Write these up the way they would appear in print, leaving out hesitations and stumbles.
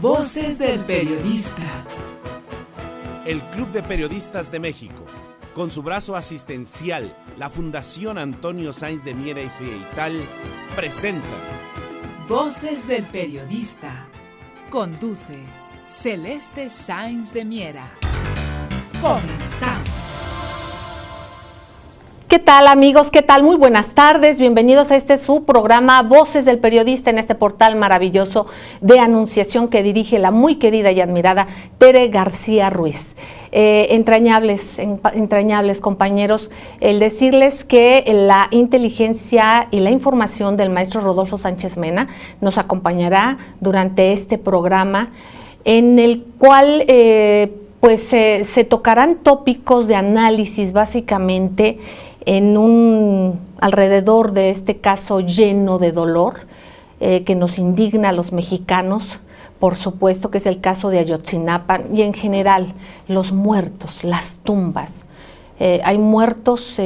Voces del Periodista. El Club de Periodistas de México, con su brazo asistencial, la Fundación Antonio Sáenz de Miera y Feital, presenta Voces del Periodista. Conduce Celeste Sáenz de Miera. Comenzamos. ¿Qué tal, amigos? ¿Qué tal? Muy buenas tardes. Bienvenidos a este su programa Voces del Periodista en este portal maravilloso de anunciación que dirige la muy querida y admirada Tere García Ruiz. Entrañables compañeros, el decirles que la inteligencia y la información del maestro Rodolfo Sánchez Mena nos acompañará durante este programa en el cual se tocarán tópicos de análisis básicamente alrededor de este caso lleno de dolor que nos indigna a los mexicanos, por supuesto que es el caso de Ayotzinapa y en general los muertos, las tumbas. Hay muertos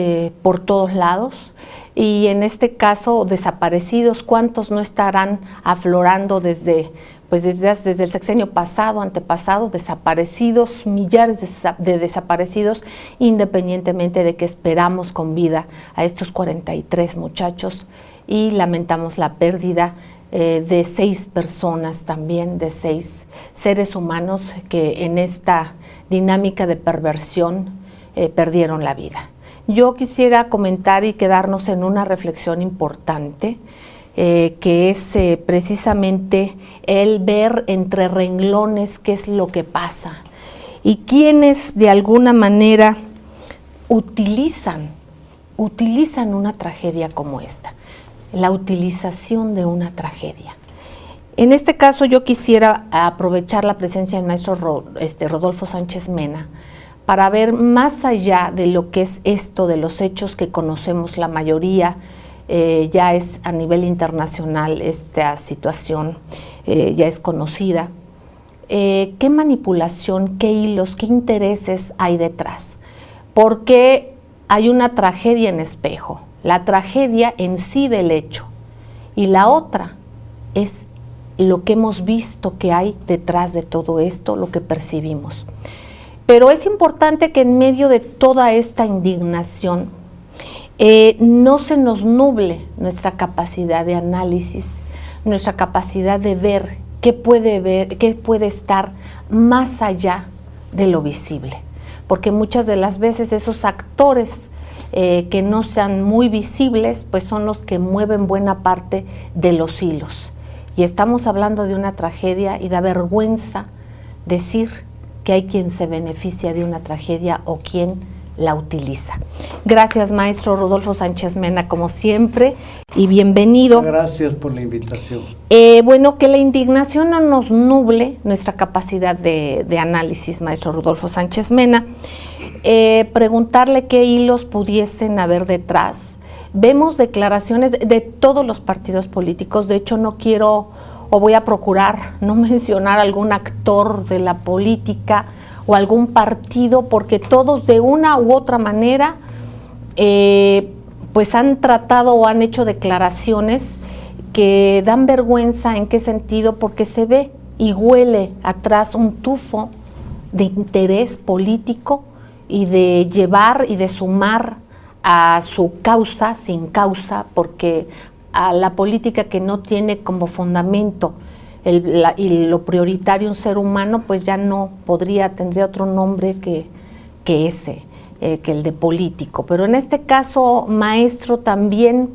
por todos lados y en este caso desaparecidos, ¿cuántos no estarán aflorando desde el sexenio pasado, antepasado, desaparecidos, millares de desaparecidos, independientemente de que esperamos con vida a estos 43 muchachos y lamentamos la pérdida de 6 personas también, de 6 seres humanos que en esta dinámica de perversión perdieron la vida. Yo quisiera comentar y quedarnos en una reflexión importante, que es precisamente el ver entre renglones qué es lo que pasa y quienes de alguna manera utilizan una tragedia como esta, la utilización de una tragedia. En este caso yo quisiera aprovechar la presencia del maestro Rodolfo Sánchez Mena para ver más allá de lo que es esto, de los hechos que conocemos la mayoría. Ya es a nivel internacional esta situación, ya es conocida. ¿Qué manipulación, qué hilos, qué intereses hay detrás? Porque hay una tragedia en espejo, la tragedia en sí del hecho, y la otra es lo que hemos visto que hay detrás de todo esto, lo que percibimos. Pero es importante que en medio de toda esta indignación, no se nos nuble nuestra capacidad de análisis, nuestra capacidad de ver qué puede estar más allá de lo visible, porque muchas de las veces esos actores que no sean muy visibles, pues son los que mueven buena parte de los hilos. Y estamos hablando de una tragedia y da vergüenza decir que hay quien se beneficia de una tragedia o quien la utiliza. Gracias, maestro Rodolfo Sánchez Mena, como siempre, y bienvenido. Gracias por la invitación. Bueno, que la indignación no nos nuble nuestra capacidad de análisis, maestro Rodolfo Sánchez Mena. Preguntarle qué hilos pudiesen haber detrás. Vemos declaraciones de todos los partidos políticos, de hecho no quiero o voy a procurar no mencionar algún actor de la política o algún partido, porque todos de una u otra manera pues han tratado o han hecho declaraciones que dan vergüenza. ¿En qué sentido? Porque se ve y huele atrás un tufo de interés político y de llevar y de sumar a su causa sin causa, porque a la política que no tiene como fundamento y lo prioritario un ser humano, pues ya no tendría otro nombre que el de político. Pero en este caso, maestro, también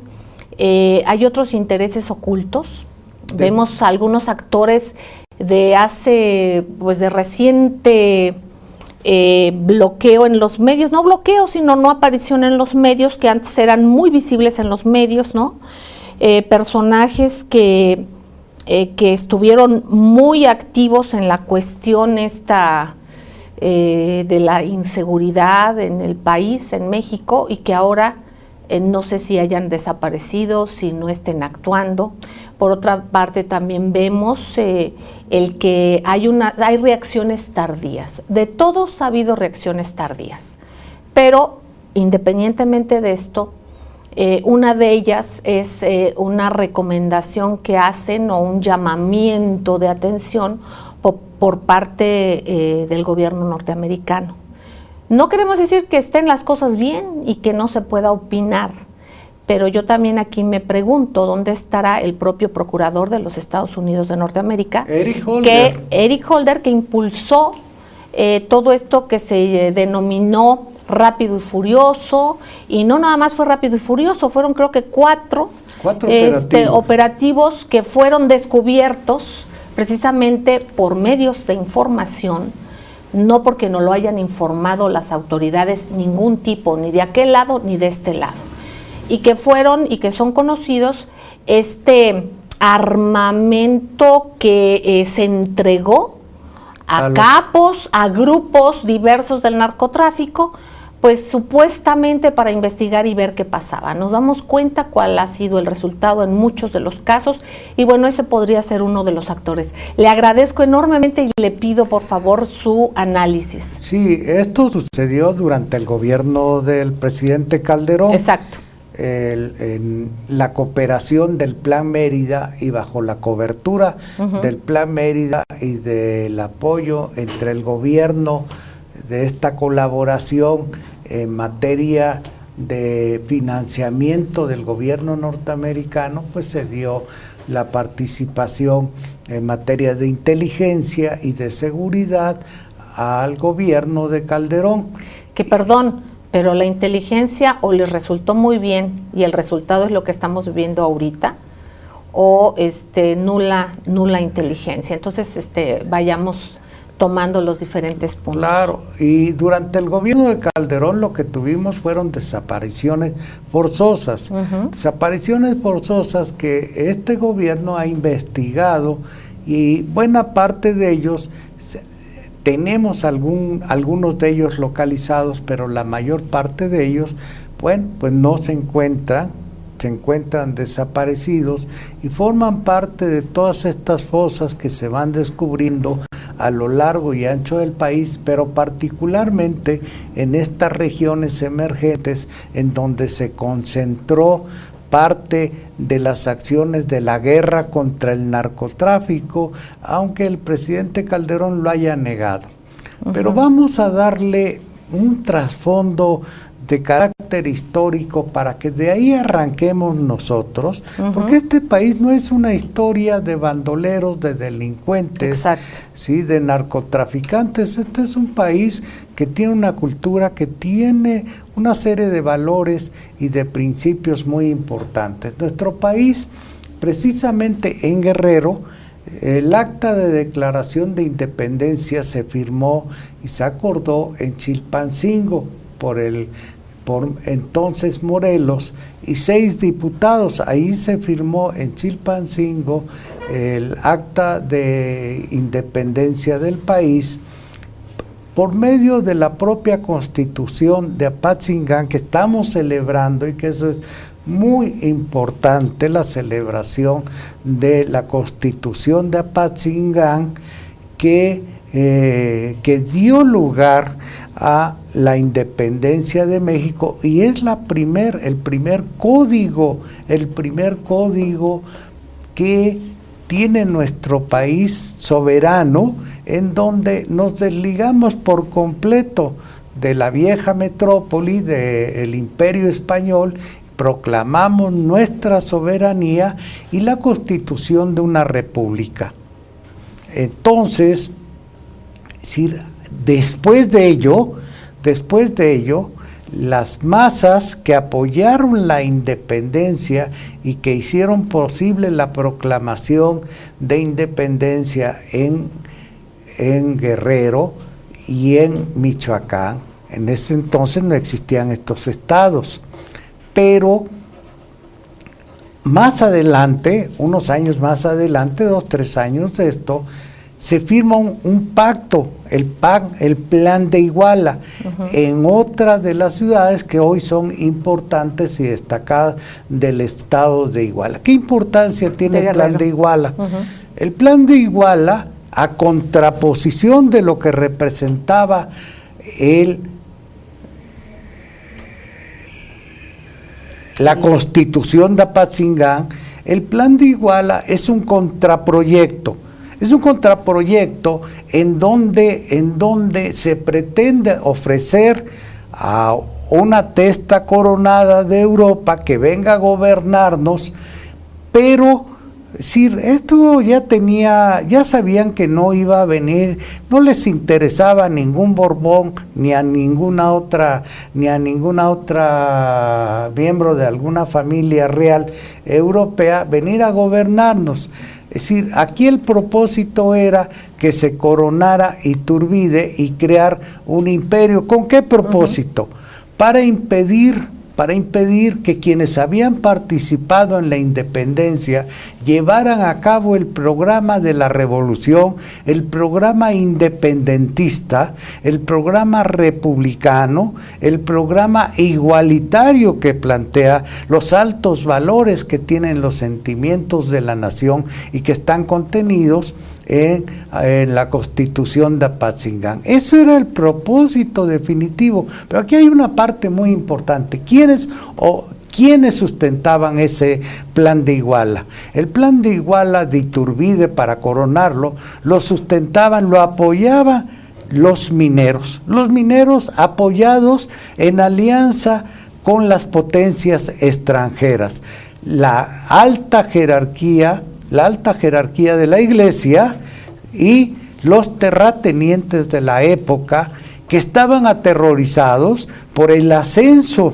hay otros intereses ocultos. Vemos algunos actores de reciente bloqueo en los medios, no bloqueo, sino no aparición en los medios, que antes eran muy visibles en los medios, ¿no? Personajes que estuvieron muy activos en la cuestión de la inseguridad en el país, en México, y que ahora no sé si hayan desaparecido, si no estén actuando. Por otra parte, también vemos el que hay reacciones tardías. De todos ha habido reacciones tardías, pero independientemente de esto, una de ellas es una recomendación que hacen o un llamamiento de atención por parte del gobierno norteamericano. No queremos decir que estén las cosas bien y que no se pueda opinar, pero yo también aquí me pregunto dónde estará el propio procurador de los Estados Unidos de Norteamérica, Eric Holder, que impulsó todo esto que se denominó Rápido y Furioso, y no nada más fue Rápido y Furioso, fueron creo que cuatro operativos que fueron descubiertos precisamente por medios de información, no porque no lo hayan informado las autoridades ningún tipo, ni de aquel lado ni de este lado, y que fueron y que son conocidos armamento que se entregó a capos, a grupos diversos del narcotráfico, pues supuestamente para investigar y ver qué pasaba. Nos damos cuenta cuál ha sido el resultado en muchos de los casos y bueno, ese podría ser uno de los actores. Le agradezco enormemente y le pido por favor su análisis. Sí, esto sucedió durante el gobierno del presidente Calderón. Exacto. En la cooperación del Plan Mérida y bajo la cobertura del Plan Mérida y del apoyo entre el gobierno de esta colaboración en materia de financiamiento del gobierno norteamericano, pues se dio la participación en materia de inteligencia y de seguridad al gobierno de Calderón. Pero la inteligencia o les resultó muy bien y el resultado es lo que estamos viviendo ahorita, o nula inteligencia. Entonces vayamos tomando los diferentes puntos. Claro, y durante el gobierno de Calderón lo que tuvimos fueron desapariciones forzosas, desapariciones forzosas que este gobierno ha investigado y buena parte de ellos tenemos algunos de ellos localizados, pero la mayor parte de ellos, bueno, pues no se encuentran desaparecidos y forman parte de todas estas fosas que se van descubriendo a lo largo y ancho del país, pero particularmente en estas regiones emergentes en donde se concentró parte de las acciones de la guerra contra el narcotráfico, aunque el presidente Calderón lo haya negado. Pero vamos a darle un trasfondo de carácter histórico para que de ahí arranquemos nosotros, porque este país no es una historia de bandoleros, de delincuentes, ¿sí?, de narcotraficantes. Este es un país que tiene una cultura, que tiene una serie de valores y de principios muy importantes. Nuestro país, precisamente en Guerrero, el acta de declaración de independencia se firmó y se acordó en Chilpancingo por entonces Morelos y 6 diputados. Ahí se firmó en Chilpancingo el acta de independencia del país por medio de la propia constitución de Apatzingán, que estamos celebrando, y que eso es muy importante, la celebración de la constitución de Apatzingán, que dio lugar a la independencia de México y es el primer código que tiene nuestro país soberano, en donde nos desligamos por completo de la vieja metrópoli del Imperio Español, proclamamos nuestra soberanía y la constitución de una república. Entonces, después de ello, las masas que apoyaron la independencia y que hicieron posible la proclamación de independencia en Guerrero y en Michoacán, en ese entonces no existían estos estados, pero más adelante, unos años más adelante, 2, 3 años de esto, se firma un pacto, el Plan de Iguala, en otra de las ciudades que hoy son importantes y destacadas del estado de Iguala. ¿Qué importancia tiene el Plan de Iguala? El Plan de Iguala, a contraposición de lo que representaba la Constitución de Apatzingán, el Plan de Iguala es un contraproyecto. Es un contraproyecto en donde se pretende ofrecer a una testa coronada de Europa que venga a gobernarnos, pero esto ya sabían que no iba a venir, no les interesaba a ningún Borbón ni a ninguna otra miembro de alguna familia real europea venir a gobernarnos. Es decir, aquí el propósito era que se coronara Iturbide y crear un imperio. ¿Con qué propósito? Para impedir que quienes habían participado en la independencia llevaran a cabo el programa de la revolución, el programa independentista, el programa republicano, el programa igualitario que plantea los altos valores que tienen los sentimientos de la nación y que están contenidos en la Constitución de Apatzingán. Eso era el propósito definitivo, pero aquí hay una parte muy importante. ¿Quiénes sustentaban ese plan de Iguala? El plan de Iguala de Iturbide, para coronarlo, lo apoyaban los mineros apoyados en alianza con las potencias extranjeras. La alta jerarquía de la Iglesia y los terratenientes de la época, que estaban aterrorizados por el ascenso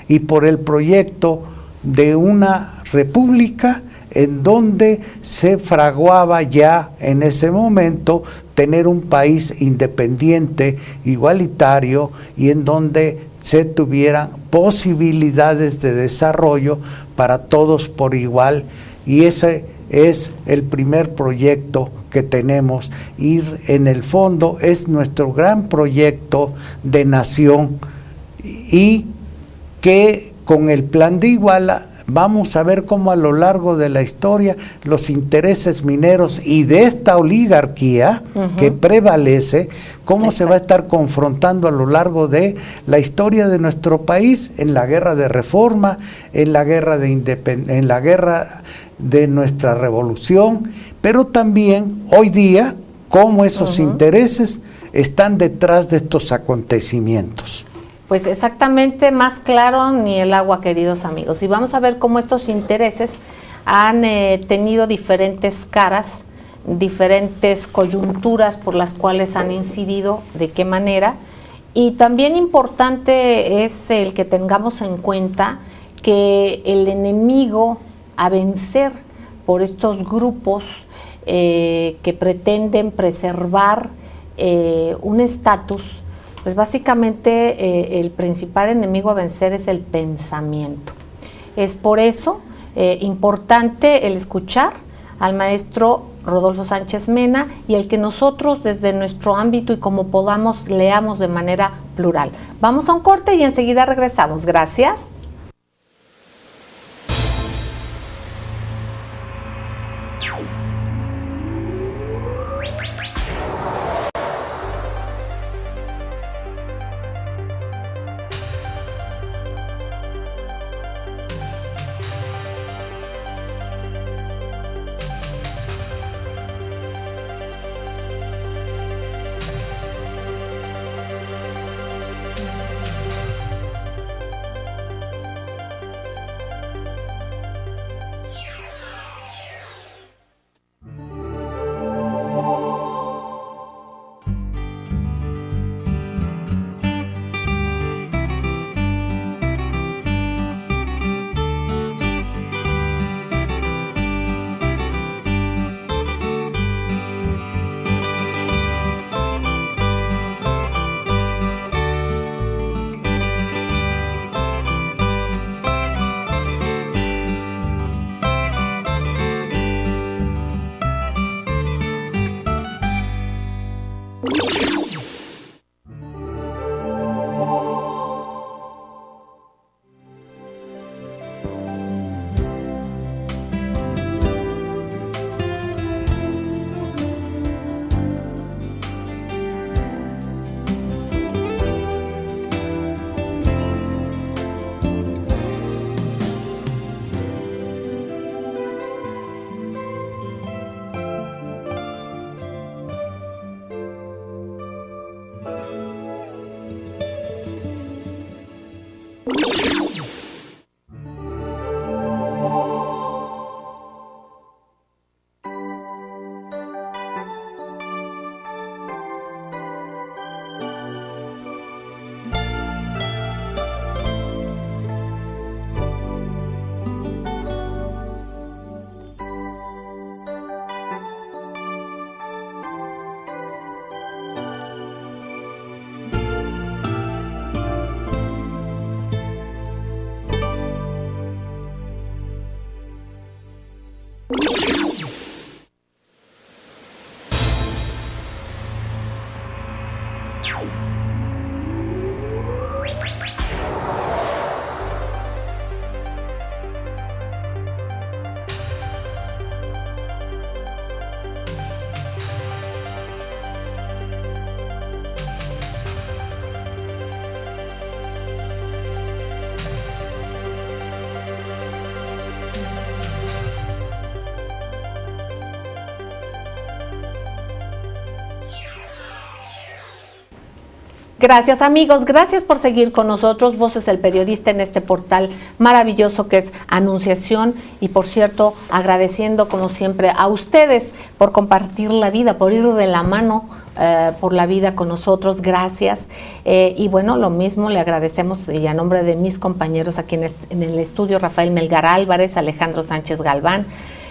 y por el proyecto de una república en donde se fraguaba ya en ese momento tener un país independiente, igualitario, y en donde se tuvieran posibilidades de desarrollo para todos por igual. Y ese es el primer proyecto que tenemos, y en el fondo es nuestro gran proyecto de nación, y que con el plan de Iguala vamos a ver cómo a lo largo de la historia los intereses mineros y de esta oligarquía que prevalece, cómo se va a estar confrontando a lo largo de la historia de nuestro país, en la guerra de reforma, en la guerra de nuestra revolución, pero también hoy día cómo esos intereses están detrás de estos acontecimientos. Pues exactamente, más claro ni el agua, queridos amigos. Y vamos a ver cómo estos intereses han tenido diferentes caras, diferentes coyunturas por las cuales han incidido, de qué manera. Y también importante es el que tengamos en cuenta que el enemigo a vencer por estos grupos que pretenden preservar un estatus, pues básicamente el principal enemigo a vencer es el pensamiento. Es por eso importante el escuchar al maestro Rodolfo Sánchez Mena y el que nosotros desde nuestro ámbito y como podamos leamos de manera plural. Vamos a un corte y enseguida regresamos. Gracias. Gracias amigos, gracias por seguir con nosotros, Voces del Periodista, en este portal maravilloso que es Anunciación, y por cierto, agradeciendo como siempre a ustedes por compartir la vida, por ir de la mano por la vida con nosotros, gracias. Y bueno, lo mismo le agradecemos, y a nombre de mis compañeros aquí en el estudio, Rafael Melgar Álvarez, Alejandro Sánchez Galván,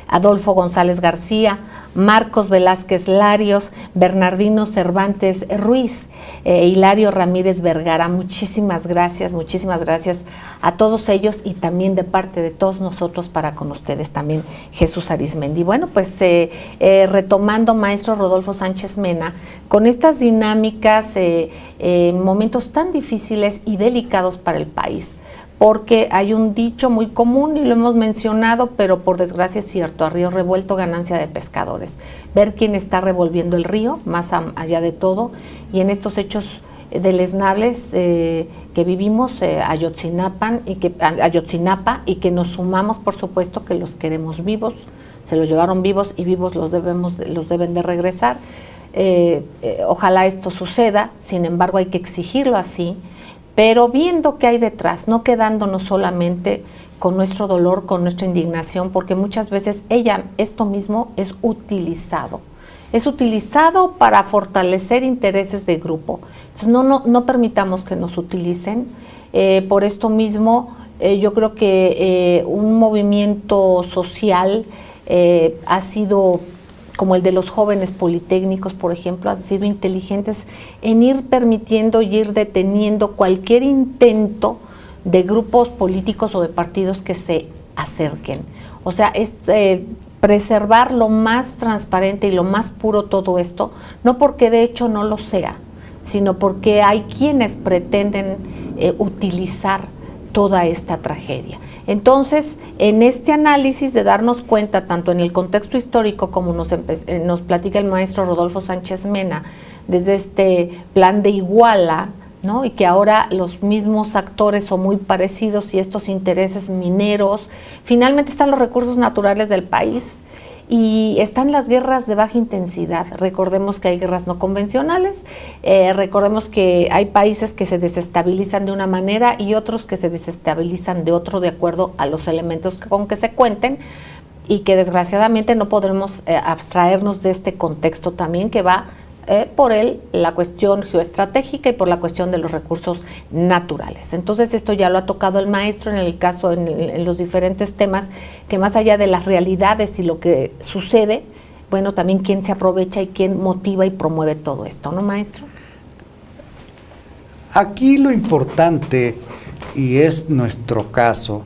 Adolfo González García, Marcos Velázquez Larios, Bernardino Cervantes Ruiz, Hilario Ramírez Vergara. Muchísimas gracias a todos ellos, y también de parte de todos nosotros para con ustedes también Jesús Arizmendi. Bueno, pues retomando, maestro Rodolfo Sánchez Mena, con estas dinámicas en momentos tan difíciles y delicados para el país, porque hay un dicho muy común y lo hemos mencionado, pero por desgracia es cierto: a río revuelto, ganancia de pescadores. Ver quién está revolviendo el río, más allá de todo, y en estos hechos deleznables que vivimos, Ayotzinapa, y que nos sumamos, por supuesto, que los queremos vivos, se los llevaron vivos y vivos los deben de regresar. Ojalá esto suceda, sin embargo hay que exigirlo así, pero viendo qué hay detrás, no quedándonos solamente con nuestro dolor, con nuestra indignación, porque muchas veces esto mismo es utilizado para fortalecer intereses de grupo. Entonces no permitamos que nos utilicen. Por esto mismo, yo creo que un movimiento social ha sido, como el de los jóvenes politécnicos, por ejemplo, han sido inteligentes en ir permitiendo y ir deteniendo cualquier intento de grupos políticos o de partidos que se acerquen. O sea, es preservar lo más transparente y lo más puro todo esto, no porque de hecho no lo sea, sino porque hay quienes pretenden utilizar toda esta tragedia. Entonces, en este análisis de darnos cuenta, tanto en el contexto histórico como nos platica el maestro Rodolfo Sánchez Mena, desde este plan de Iguala, ¿no? Y que ahora los mismos actores son muy parecidos, y estos intereses mineros, finalmente están los recursos naturales del país, y están las guerras de baja intensidad. Recordemos que hay guerras no convencionales, recordemos que hay países que se desestabilizan de una manera y otros que se desestabilizan de otro, de acuerdo a los elementos con que se cuenten, y que desgraciadamente no podremos abstraernos de este contexto también, que va por la cuestión geoestratégica y por la cuestión de los recursos naturales. Entonces esto ya lo ha tocado el maestro en los diferentes temas, que más allá de las realidades y lo que sucede, bueno, también quién se aprovecha y quién motiva y promueve todo esto, ¿no, maestro? Aquí lo importante, y es nuestro caso,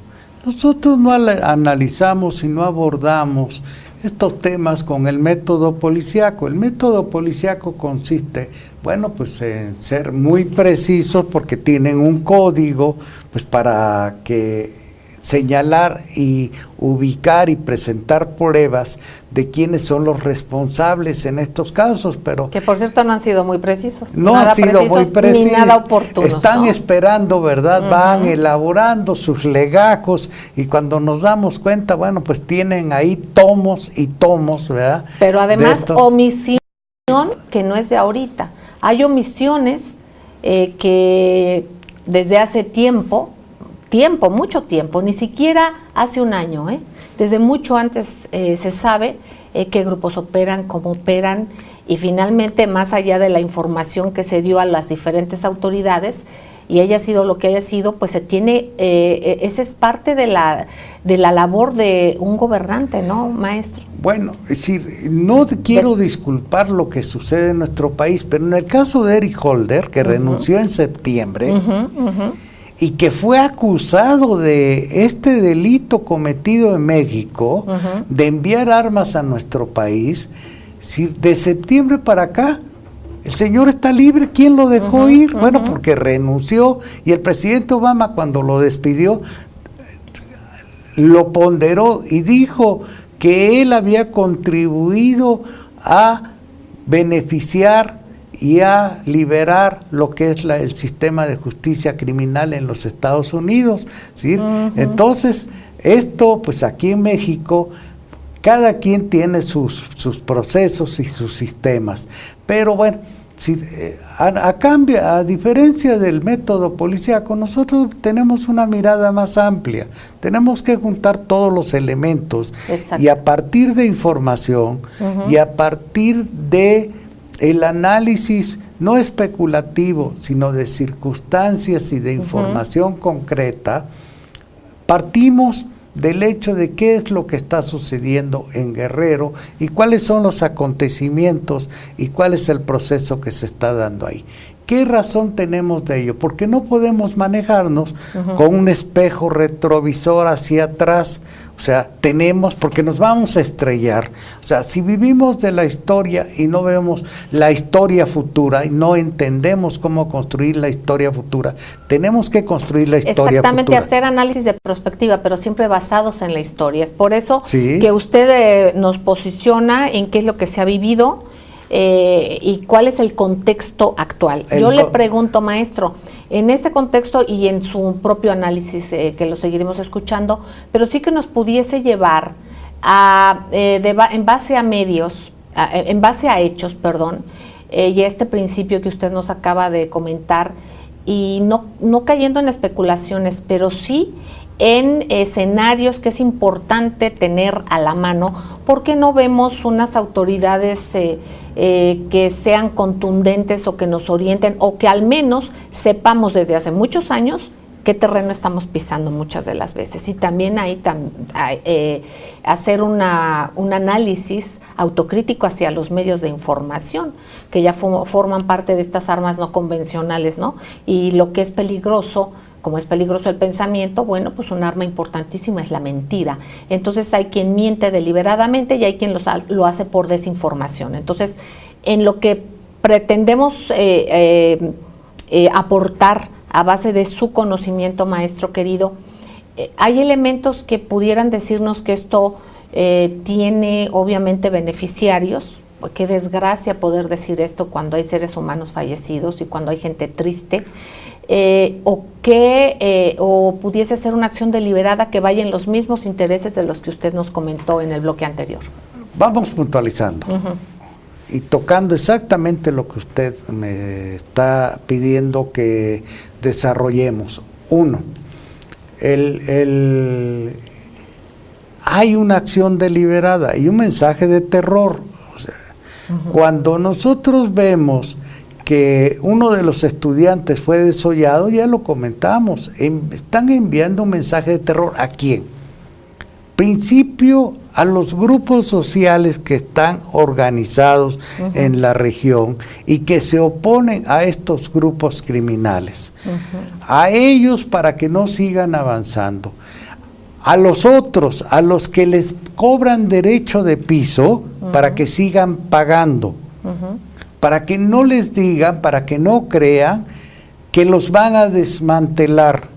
nosotros no analizamos y no abordamos estos temas con el método policíaco. El método policíaco consiste, bueno, pues en ser muy precisos, porque tienen un código, pues para que señalar y ubicar y presentar pruebas de quiénes son los responsables en estos casos, pero que por cierto no han sido muy precisos, no han sido muy precisos, ni nada oportunos, están, ¿no?, esperando, ¿verdad? Van elaborando sus legajos, y cuando nos damos cuenta, bueno, pues tienen ahí tomos y tomos, ¿verdad? Pero además omisión que no es de ahorita, hay omisiones que desde hace tiempo, tiempo, mucho tiempo, ni siquiera hace un año, desde mucho antes se sabe qué grupos operan, cómo operan, y finalmente, más allá de la información que se dio a las diferentes autoridades, y haya sido lo que haya sido, pues se tiene, esa es parte de la labor de un gobernante, ¿no, maestro? Bueno, es decir, no quiero disculpar lo que sucede en nuestro país, pero en el caso de Eric Holder, que renunció en septiembre, y que fue acusado de este delito cometido en México, de enviar armas a nuestro país, si de septiembre para acá, el señor está libre. ¿Quién lo dejó ir? Bueno, porque renunció, y el presidente Obama, cuando lo despidió, lo ponderó y dijo que él había contribuido a beneficiar y a liberar lo que es el sistema de justicia criminal en los Estados Unidos, ¿sí? Entonces, esto, pues aquí en México, cada quien tiene sus procesos y sus sistemas, pero bueno, a diferencia del método policíaco, nosotros tenemos una mirada más amplia, tenemos que juntar todos los elementos. Exacto. Y a partir de información y a partir de el análisis no especulativo, sino de circunstancias y de información concreta, partimos del hecho de qué es lo que está sucediendo en Guerrero y cuáles son los acontecimientos y cuál es el proceso que se está dando ahí. ¿Qué razón tenemos de ello? Porque no podemos manejarnos con un espejo retrovisor hacia atrás. O sea, porque nos vamos a estrellar. O sea, si vivimos de la historia y no vemos la historia futura y no entendemos cómo construir la historia futura, tenemos que construir la historia Exactamente, futura. Hacer análisis de perspectiva, pero siempre basados en la historia. Es por eso que usted nos posiciona en qué es lo que se ha vivido, y cuál es el contexto actual. Yo le pregunto, maestro, en este contexto y en su propio análisis, que lo seguiremos escuchando, pero sí que nos pudiese llevar en base a medios, en base a hechos, y este principio que usted nos acaba de comentar, y no cayendo en especulaciones, pero sí en escenarios que es importante tener a la mano, porque no vemos unas autoridades que sean contundentes o que nos orienten, o que al menos sepamos desde hace muchos años qué terreno estamos pisando muchas de las veces. Y también hay hacer un análisis autocrítico hacia los medios de información, que ya forman parte de estas armas no convencionales, ¿no? Y lo que es peligroso, como es peligroso el pensamiento, bueno, pues un arma importantísima es la mentira. Entonces hay quien miente deliberadamente y hay quien lo hace por desinformación. Entonces, en lo que pretendemos aportar a base de su conocimiento, maestro querido, hay elementos que pudieran decirnos que esto tiene obviamente beneficiarios. Qué desgracia poder decir esto cuando hay seres humanos fallecidos y cuando hay gente triste, o pudiese ser una acción deliberada que vaya en los mismos intereses de los que usted nos comentó en el bloque anterior. Vamos puntualizando y tocando exactamente lo que usted me está pidiendo que desarrollemos. Uno, hay una acción deliberada y un mensaje de terror. O sea, cuando nosotros vemos que uno de los estudiantes fue desollado, ya lo comentamos, están enviando un mensaje de terror. ¿A quién? Principio, a los grupos sociales que están organizados en la región y que se oponen a estos grupos criminales. A ellos, para que no sigan avanzando. A los otros, a los que les cobran derecho de piso, para que sigan pagando. Para que no les digan, para que no crean que los van a desmantelar,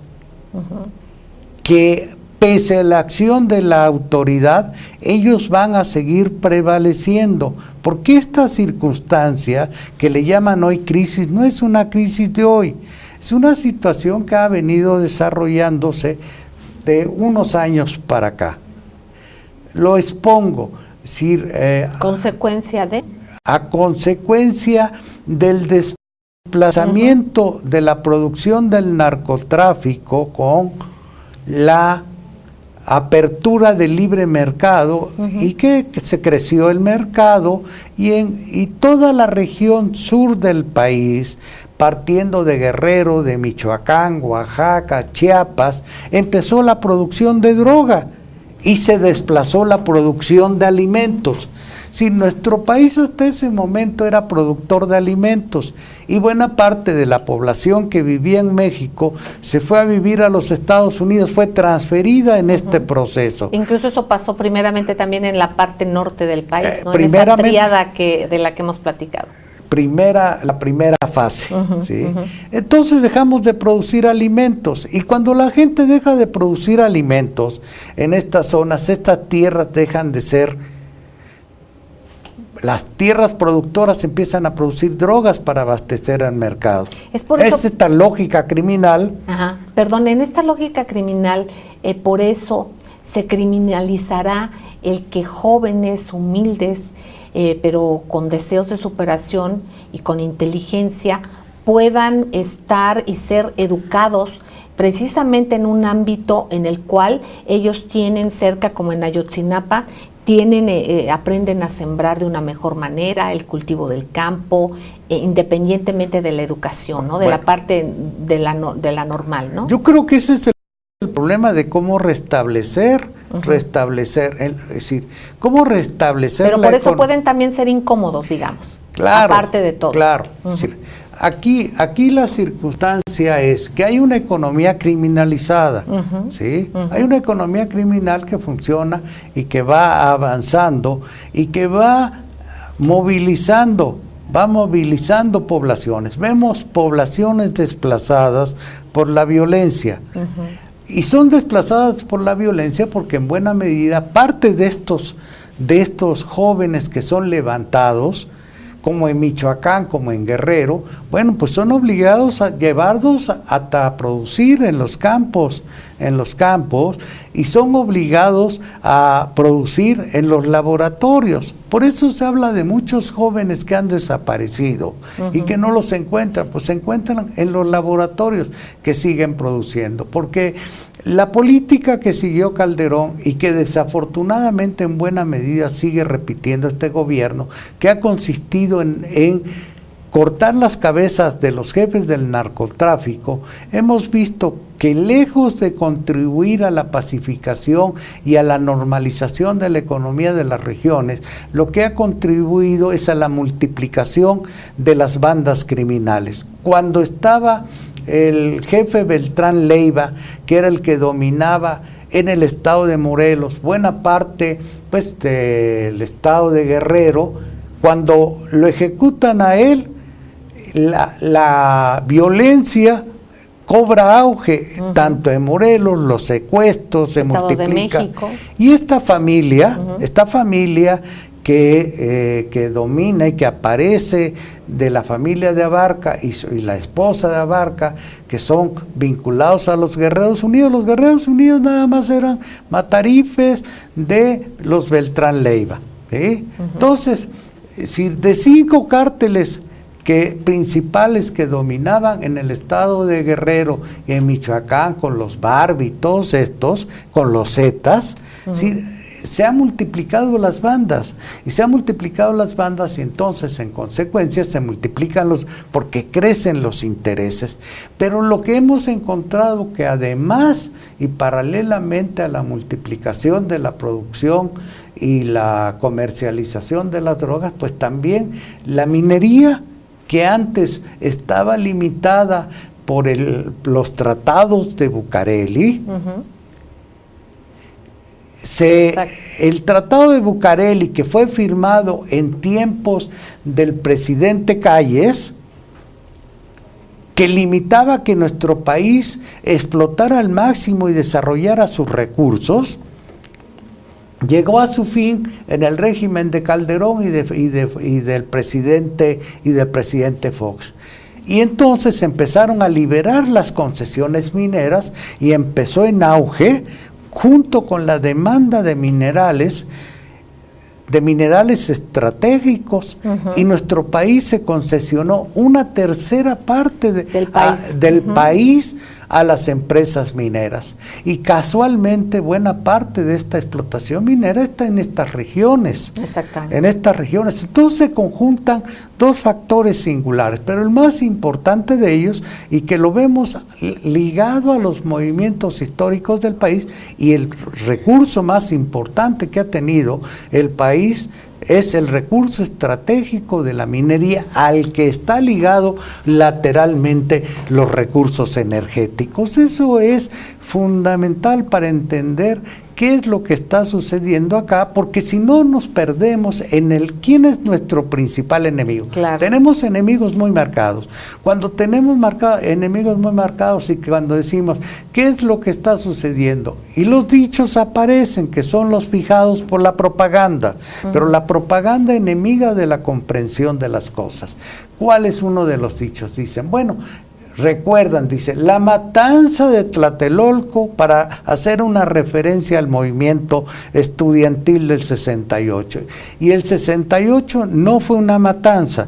que pese a la acción de la autoridad, ellos van a seguir prevaleciendo, porque esta circunstancia que le llaman hoy crisis, no es una crisis de hoy, es una situación que ha venido desarrollándose de unos años para acá. Lo expongo, es decir, ¿consecuencia de? A consecuencia del desplazamiento de la producción del narcotráfico con la apertura del libre mercado y que se creció el mercado y toda la región sur del país, partiendo de Guerrero, de Michoacán, Oaxaca, Chiapas, empezó la producción de droga y se desplazó la producción de alimentos. Si nuestro país hasta ese momento era productor de alimentos y buena parte de la población que vivía en México se fue a vivir a los Estados Unidos, fue transferida en este proceso. Incluso eso pasó primeramente también en la parte norte del país, ¿no? En esa tríada de la que hemos platicado. La primera fase, ¿sí? Entonces dejamos de producir alimentos y cuando la gente deja de producir alimentos en estas zonas, estas tierras dejan de ser. Las tierras productoras empiezan a producir drogas para abastecer al mercado. Es por eso, esta lógica criminal. En esta lógica criminal, por eso se criminalizará el que jóvenes humildes, pero con deseos de superación y con inteligencia, puedan estar y ser educados precisamente en un ámbito en el cual ellos tienen cerca, como en Ayotzinapa, aprenden a sembrar de una mejor manera, el cultivo del campo, independientemente de la educación, ¿no? De la parte de la normal, ¿no? Yo creo que ese es el problema de cómo restablecer, es decir, cómo restablecer. Pero por eso pueden también ser incómodos, digamos. Claro, aparte de todo. Claro. Es decir, aquí la circunstancia es que hay una economía criminalizada, ¿sí? Hay una economía criminal que funciona y que va avanzando y que va movilizando poblaciones. Vemos poblaciones desplazadas por la violencia. Y son desplazadas por la violencia porque en buena medida parte de estos jóvenes que son levantados, como en Michoacán, como en Guerrero, bueno, pues son obligados a llevarlos a producir en los campos, y son obligados a producir en los laboratorios. Por eso se habla de muchos jóvenes que han desaparecido y que no los encuentran, pues se encuentran en los laboratorios que siguen produciendo, porque la política que siguió Calderón y que desafortunadamente en buena medida sigue repitiendo este gobierno, que ha consistido en cortar las cabezas de los jefes del narcotráfico, hemos visto que lejos de contribuir a la pacificación y a la normalización de la economía de las regiones, lo que ha contribuido es a la multiplicación de las bandas criminales. Cuando estaba el jefe Beltrán Leiva, que era el que dominaba en el estado de Morelos, buena parte pues del estado de Guerrero, cuando lo ejecutan a él, la violencia cobra auge, tanto en Morelos, los secuestros se multiplican. Y esta familia que domina y que aparece de la familia de Abarca y la esposa de Abarca, que son vinculados a los Guerreros Unidos. Los Guerreros Unidos nada más eran matarifes de los Beltrán Leiva, ¿sí? Entonces, si de 5 cárteles principales que dominaban en el estado de Guerrero y en Michoacán, con los Barbie, todos estos, con los Zetas, se han multiplicado las bandas, y entonces en consecuencia se multiplican porque crecen los intereses. Pero lo que hemos encontrado que además y paralelamente a la multiplicación de la producción y la comercialización de las drogas, pues también la minería, que antes estaba limitada por los tratados de Bucareli. El tratado de Bucareli, que fue firmado en tiempos del presidente Calles, que limitaba que nuestro país explotara al máximo y desarrollara sus recursos, llegó a su fin en el régimen de Calderón y del presidente Fox. Y entonces empezaron a liberar las concesiones mineras y empezó en auge, junto con la demanda de minerales estratégicos, y nuestro país se concesionó una tercera parte del país a las empresas mineras. Y casualmente buena parte de esta explotación minera está en estas regiones. Exactamente. En estas regiones. Entonces se conjuntan dos factores singulares, pero el más importante de ellos, y que lo vemos ligado a los movimientos históricos del país, y el recurso más importante que ha tenido el país es el recurso estratégico de la minería, al que está ligado lateralmente los recursos energéticos. Eso es fundamental para entender qué es lo que está sucediendo acá, porque si no nos perdemos en quién es nuestro principal enemigo. Claro. Tenemos enemigos muy marcados. Cuando tenemos enemigos muy marcados y cuando decimos qué es lo que está sucediendo, y los dichos aparecen, que son los fijados por la propaganda, pero la propaganda enemiga de la comprensión de las cosas. ¿Cuál es uno de los dichos? Dicen, bueno, recuerdan, dice, la matanza de Tlatelolco, para hacer una referencia al movimiento estudiantil del 68. Y el 68 no fue una matanza.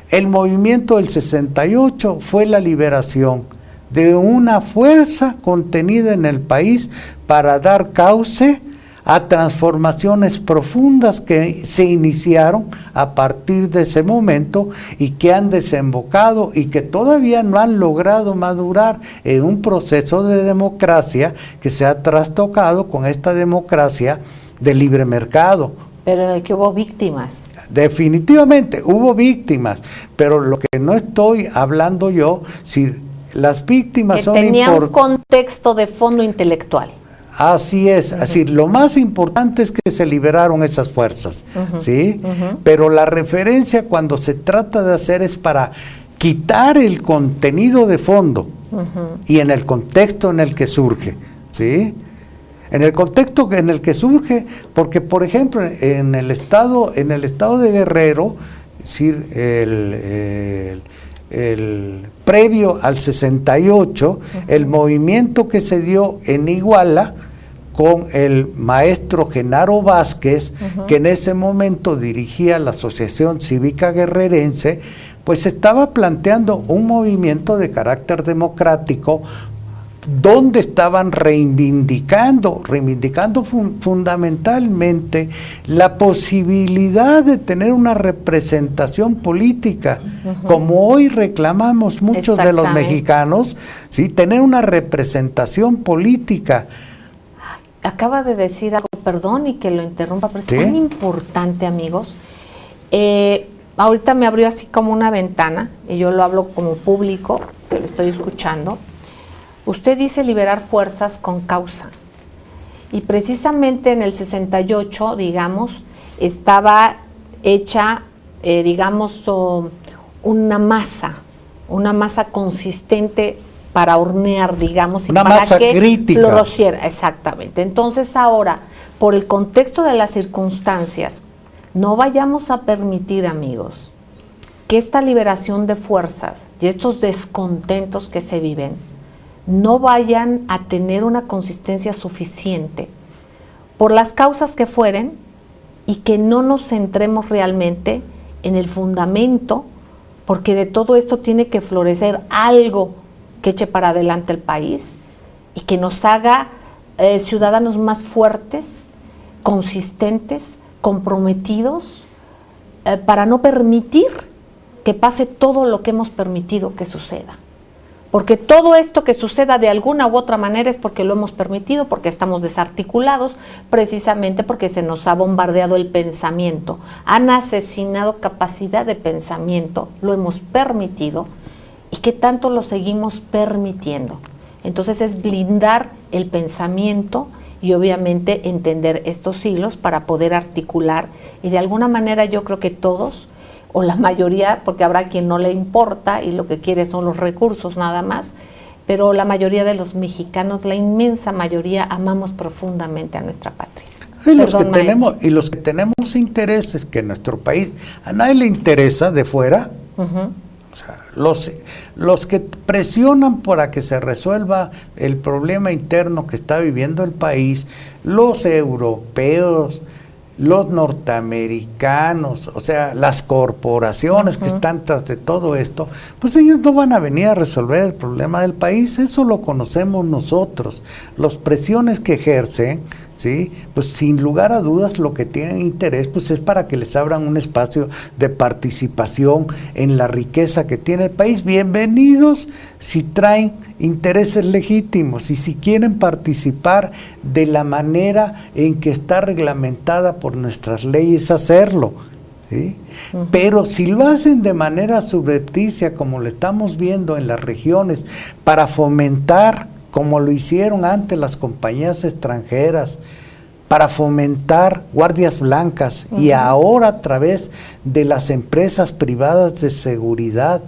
El movimiento del 68 fue la liberación de una fuerza contenida en el país para dar cauce a transformaciones profundas que se iniciaron a partir de ese momento y que han desembocado y que todavía no han logrado madurar en un proceso de democracia que se ha trastocado con esta democracia de libre mercado. Pero en el que hubo víctimas. Definitivamente hubo víctimas, pero lo que no estoy hablando yo, si las víctimas que son tenía un contexto de fondo intelectual. Así es, así, lo más importante es que se liberaron esas fuerzas, ¿sí? Pero la referencia cuando se trata de hacer es para quitar el contenido de fondo y en el contexto en el que surge, ¿sí? En el contexto en el que surge, porque por ejemplo en el estado de Guerrero, es decir, el previo al 68, el movimiento que se dio en Iguala con el maestro Genaro Vázquez, que en ese momento dirigía la Asociación Cívica Guerrerense, pues estaba planteando un movimiento de carácter democrático donde estaban reivindicando fundamentalmente la posibilidad de tener una representación política, como hoy reclamamos muchos de los mexicanos, ¿sí? Tener una representación política. Acaba de decir algo, perdón y que lo interrumpa, pero es muy importante, amigos. Ahorita me abrió así como una ventana, y yo lo hablo como público, que lo estoy escuchando. Usted dice liberar fuerzas con causa, y precisamente en el 68, digamos, estaba hecha, digamos, una masa consistente para hornear, digamos, y una para masa que crítica floreciera, exactamente. Entonces ahora, por el contexto de las circunstancias, no vayamos a permitir, amigos, que esta liberación de fuerzas y estos descontentos que se viven no vayan a tener una consistencia suficiente por las causas que fueren, y que no nos centremos realmente en el fundamento, porque de todo esto tiene que florecer algo que eche para adelante el país y que nos haga ciudadanos más fuertes, consistentes, comprometidos, para no permitir que pase todo lo que hemos permitido que suceda. Porque todo esto que suceda de alguna u otra manera es porque lo hemos permitido, porque estamos desarticulados, precisamente porque se nos ha bombardeado el pensamiento, han asesinado capacidad de pensamiento, lo hemos permitido, y que tanto lo seguimos permitiendo. Entonces es blindar el pensamiento y obviamente entender estos hilos para poder articular, y de alguna manera yo creo que todos, o la mayoría, porque habrá quien no le importa y lo que quiere son los recursos nada más, pero la mayoría de los mexicanos, la inmensa mayoría, amamos profundamente a nuestra patria. Y los que tenemos intereses que en nuestro país a nadie le interesa de fuera, o sea, los que presionan para que se resuelva el problema interno que está viviendo el país, los europeos, los norteamericanos, o sea, las corporaciones que están tras de todo esto, pues ellos no van a venir a resolver el problema del país, eso lo conocemos nosotros. Las presiones que ejercen, ¿sí? Pues sin lugar a dudas lo que tienen interés pues es para que les abran un espacio de participación en la riqueza que tiene el país. Bienvenidos si traen intereses legítimos y si quieren participar de la manera en que está reglamentada por nuestras leyes, hacerlo, ¿sí? Pero si lo hacen de manera subrepticia, como lo estamos viendo en las regiones, para fomentar, como lo hicieron antes las compañías extranjeras, para fomentar guardias blancas, y ahora a través de las empresas privadas de seguridad,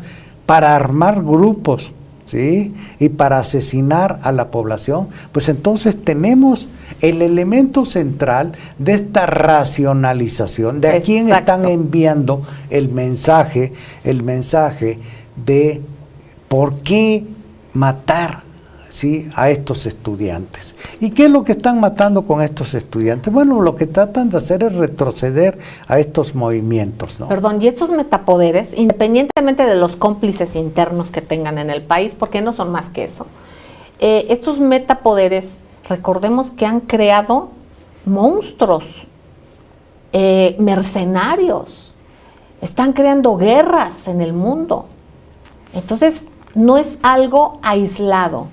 para armar grupos, ¿sí? Y para asesinar a la población, pues entonces tenemos el elemento central de esta racionalización, de a quién están enviando el mensaje de por qué matar, ¿sí?, a estos estudiantes. ¿Y qué es lo que están matando con estos estudiantes? Bueno, lo que tratan de hacer es retroceder a estos movimientos, ¿no? Perdón, y estos metapoderes, independientemente de los cómplices internos que tengan en el país, porque no son más que eso, estos metapoderes, recordemos que han creado monstruos, mercenarios, están creando guerras en el mundo. Entonces, no es algo aislado.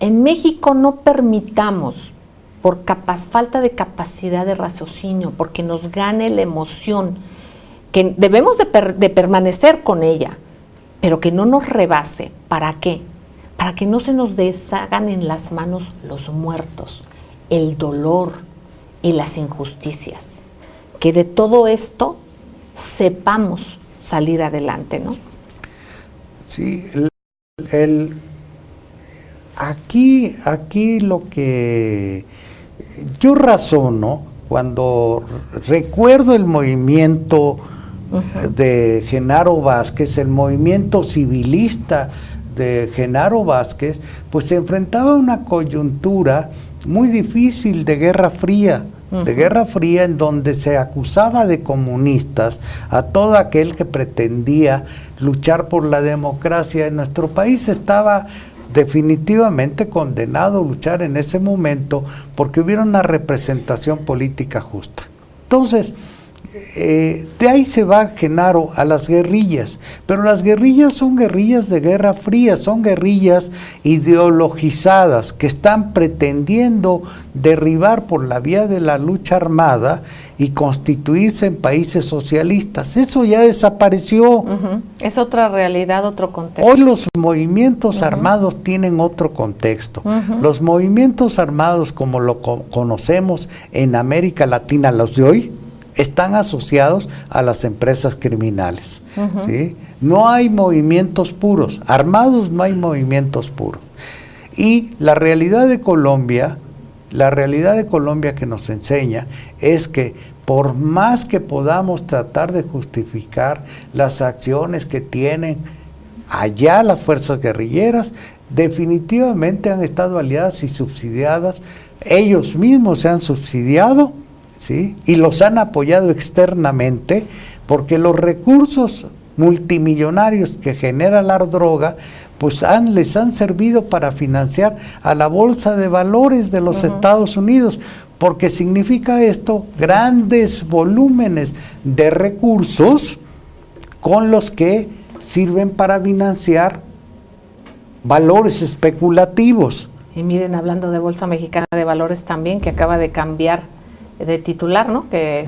En México no permitamos, por falta de capacidad de raciocinio, porque nos gane la emoción, que debemos de permanecer con ella, pero que no nos rebase. ¿Para qué? Para que no se nos deshagan en las manos los muertos, el dolor y las injusticias. Que de todo esto sepamos salir adelante, ¿no? Sí, Aquí lo que yo razono cuando recuerdo el movimiento de Genaro Vázquez, el movimiento civilista de Genaro Vázquez, pues se enfrentaba a una coyuntura muy difícil de Guerra Fría, en donde se acusaba de comunistas a todo aquel que pretendía luchar por la democracia. En nuestro país estaba definitivamente condenado a luchar en ese momento porque hubiera una representación política justa. Entonces, de ahí se va Genaro a las guerrillas, pero las guerrillas son guerrillas de Guerra Fría, son guerrillas ideologizadas que están pretendiendo derribar por la vía de la lucha armada y constituirse en países socialistas. Eso ya desapareció. Es otra realidad, otro contexto. Hoy los movimientos armados tienen otro contexto. Los movimientos armados, como lo conocemos en América Latina, los de hoy, están asociados a las empresas criminales, ¿sí? No hay movimientos puros, armados no hay movimientos puros. Y la realidad de Colombia que nos enseña es que por más que podamos tratar de justificar las acciones que tienen allá las fuerzas guerrilleras, definitivamente han estado aliadas y subsidiadas, ellos mismos se han subsidiado, ¿sí? Y los han apoyado externamente, porque los recursos multimillonarios que genera la droga pues les han servido para financiar a la bolsa de valores de los Estados Unidos, porque significa esto grandes volúmenes de recursos con los que sirven para financiar valores especulativos. Y miren, hablando de Bolsa Mexicana de Valores también, que acaba de cambiar de titular, ¿no? Que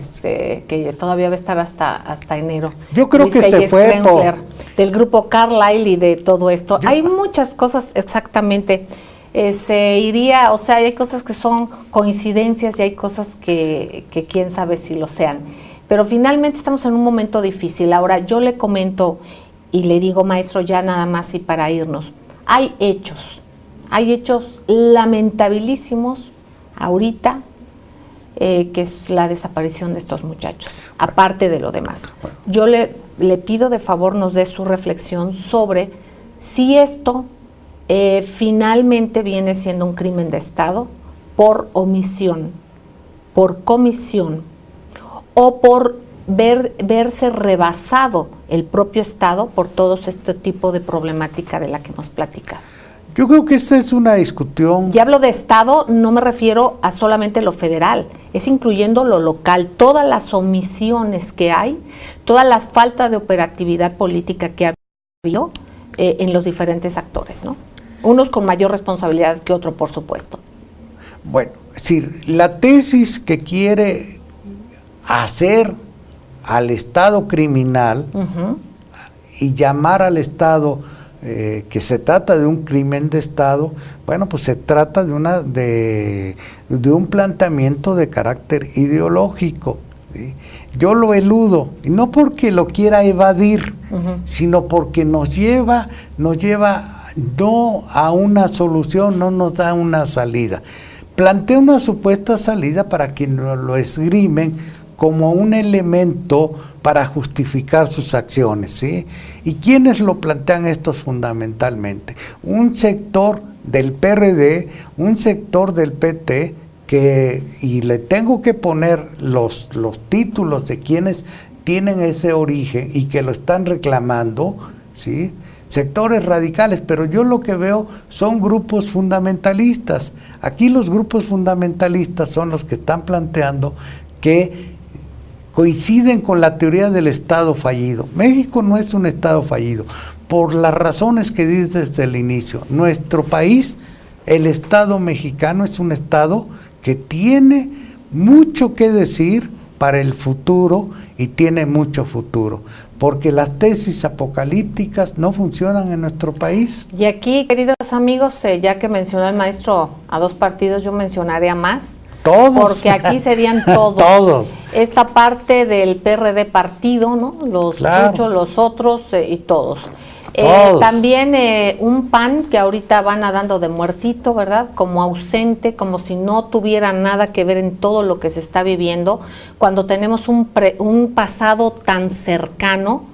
todavía va a estar hasta enero. Yo creo que se fue del grupo Carlyle y de todo esto. Hay muchas cosas exactamente. Se iría, o sea, hay cosas que son coincidencias y hay cosas que quién sabe si lo sean. Pero finalmente estamos en un momento difícil. Ahora, yo le comento y le digo, maestro, ya nada más y para irnos. Hay hechos lamentabilísimos ahorita, que es la desaparición de estos muchachos, aparte de lo demás. Yo le pido de favor nos dé su reflexión sobre si esto finalmente viene siendo un crimen de Estado por omisión, por comisión o por verse rebasado el propio Estado por todo este tipo de problemática de la que hemos platicado. Yo creo que esta es una discusión. Y hablo de Estado, no me refiero a solamente lo federal, es incluyendo lo local, todas las omisiones que hay, toda la falta de operatividad política que ha habido en los diferentes actores, ¿no? Unos con mayor responsabilidad que otros, por supuesto. Bueno, es decir, la tesis que quiere hacer al Estado criminal y llamar al Estado que se trata de un crimen de Estado, bueno, pues se trata de un planteamiento de carácter ideológico, ¿sí? Yo lo eludo, y no porque lo quiera evadir, sino porque nos lleva no a una solución, no nos da una salida. Plantea una supuesta salida para que nos lo esgrimen como un elemento para justificar sus acciones, ¿sí? ¿Y quiénes lo plantean estos fundamentalmente? Un sector del PRD, un sector del PT, y le tengo que poner los títulos de quienes tienen ese origen y que lo están reclamando, ¿sí? Sectores radicales, pero yo lo que veo son grupos fundamentalistas. Aquí los grupos fundamentalistas son los que están planteando que coinciden con la teoría del Estado fallido. México no es un Estado fallido, por las razones que di desde el inicio. Nuestro país, el Estado mexicano, es un Estado que tiene mucho que decir para el futuro y tiene mucho futuro, porque las tesis apocalípticas no funcionan en nuestro país. Y aquí, queridos amigos, ya que mencionó el maestro a dos partidos, yo mencionaré a más. Todos. Porque aquí serían todos. Todos. Esta parte del PRD partido, ¿no? Los muchos, los otros y todos. También un PAN que ahorita van nadando de muertito, ¿verdad? Como ausente, como si no tuviera nada que ver en todo lo que se está viviendo, cuando tenemos un pasado tan cercano,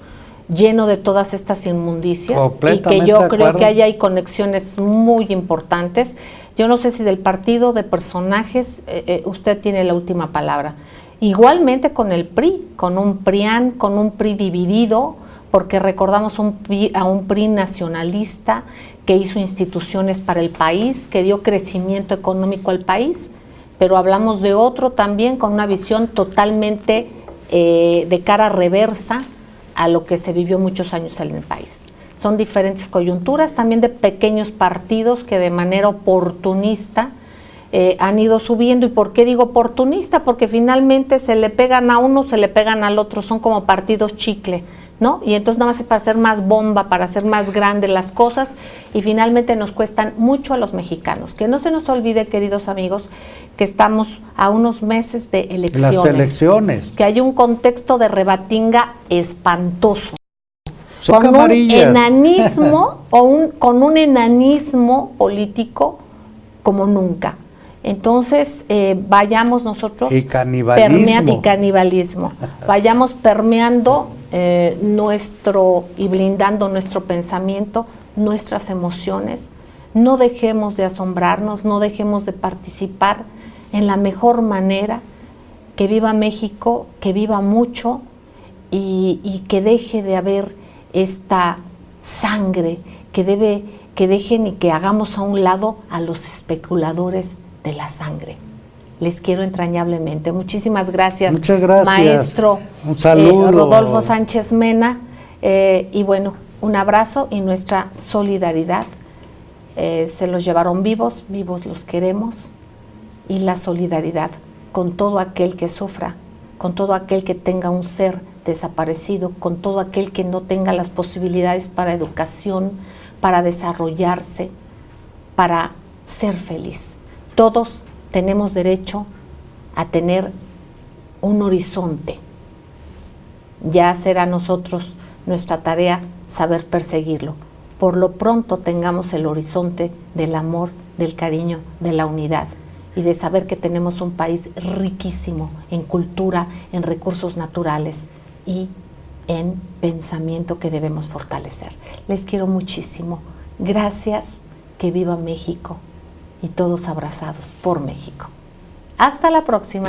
lleno de todas estas inmundicias, y que yo creo que ahí hay conexiones muy importantes. Yo no sé si del partido, de personajes, usted tiene la última palabra. Igualmente con el PRI, con un PRIAN, con un PRI dividido, porque recordamos a un PRI nacionalista que hizo instituciones para el país, que dio crecimiento económico al país, pero hablamos de otro también con una visión totalmente de cara reversa a lo que se vivió muchos años en el país. Son diferentes coyunturas también de pequeños partidos que de manera oportunista han ido subiendo. ¿Y por qué digo oportunista? Porque finalmente se le pegan a uno, se le pegan al otro, son como partidos chicle, ¿no? Y entonces nada más es para hacer más bomba, para hacer más grandes las cosas, y finalmente nos cuestan mucho a los mexicanos. Que no se nos olvide, queridos amigos, que estamos a unos meses de elecciones. Las elecciones. Que hay un contexto de rebatinga espantoso. Son con camarillas. Un enanismo con un enanismo político como nunca. Entonces, vayamos nosotros y canibalismo. Vayamos permeando y blindando nuestro pensamiento, nuestras emociones. No dejemos de asombrarnos, no dejemos de participar en la mejor manera. Que viva México, que viva mucho y que deje de haber esta sangre, que dejen y que hagamos a un lado a los especuladores de la sangre. Les quiero entrañablemente. Muchísimas gracias. Muchas gracias. Maestro. Un saludo. Rodolfo Sánchez Mena. Y bueno, un abrazo y nuestra solidaridad. Se los llevaron vivos los queremos. Y la solidaridad con todo aquel que sufra, con todo aquel que tenga un ser desaparecido, con todo aquel que no tenga las posibilidades para educación, para desarrollarse, para ser feliz. Todos tenemos derecho a tener un horizonte. Ya será nosotros nuestra tarea saber perseguirlo. Por lo pronto tengamos el horizonte del amor, del cariño, de la unidad y de saber que tenemos un país riquísimo en cultura, en recursos naturales y en pensamiento que debemos fortalecer. Les quiero muchísimo. Gracias. Que viva México y todos abrazados por México. Hasta la próxima.